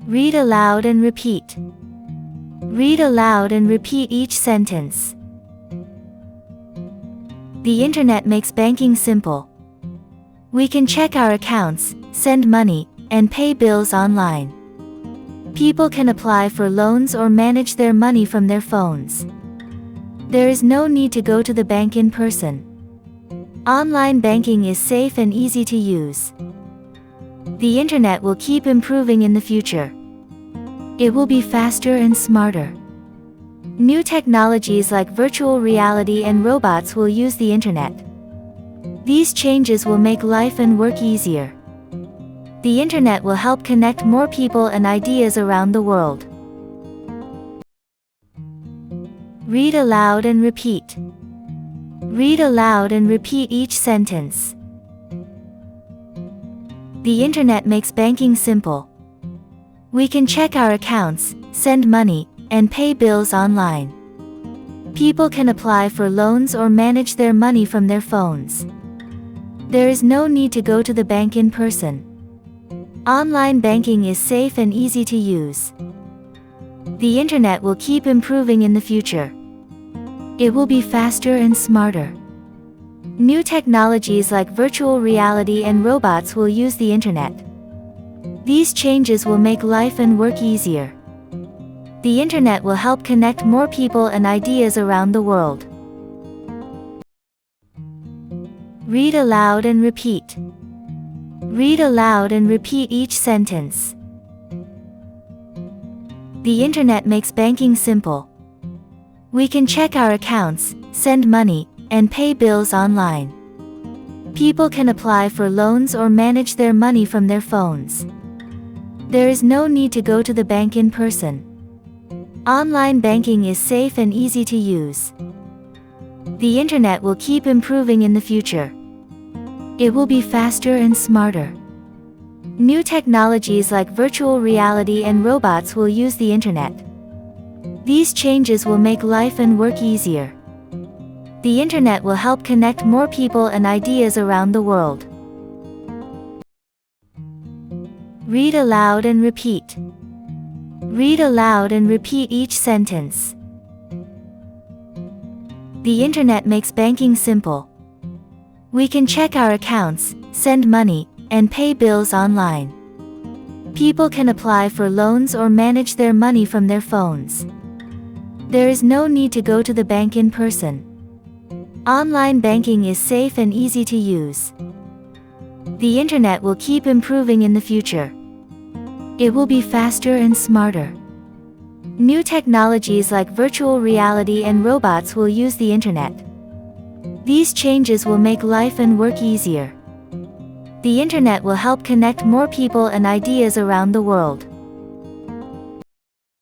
Read aloud and repeat. Read aloud and repeat each sentence. The internet makes banking simple. We can check our accounts, send money, and pay bills online. People can apply for loans or manage their money from their phones. There is no need to go to the bank in person. Online banking is safe and easy to use. The internet will keep improving in the future. It will be faster and smarter. New technologies like virtual reality and robots will use the internet. These changes will make life and work easier. The internet will help connect more people and ideas around the world. Read aloud and repeat. Read aloud and repeat each sentence. The internet makes banking simple. We can check our accounts, send money, and pay bills online. People can apply for loans or manage their money from their phones. There is no need to go to the bank in person. Online banking is safe and easy to use. The internet will keep improving in the future. It will be faster and smarter. New technologies like virtual reality and robots will use the internet. These changes will make life and work easier. The internet will help connect more people and ideas around the world. Read aloud and repeat. Read aloud and repeat each sentence. The internet makes banking simple. We can check our accounts, send money, and pay bills online. People can apply for loans or manage their money from their phones. There is no need to go to the bank in person. Online banking is safe and easy to use. The internet will keep improving in the future. It will be faster and smarter. New technologies like virtual reality and robots will use the internet. These changes will make life and work easier. The internet will help connect more people and ideas around the world. Read aloud and repeat. Read aloud and repeat each sentence. The internet makes banking simple. We can check our accounts, send money, and pay bills online. People can apply for loans or manage their money from their phones. There is no need to go to the bank in person. Online banking is safe and easy to use. The internet will keep improving in the future. It will be faster and smarter. New technologies like virtual reality and robots will use the internet. These changes will make life and work easier. The internet will help connect more people and ideas around the world.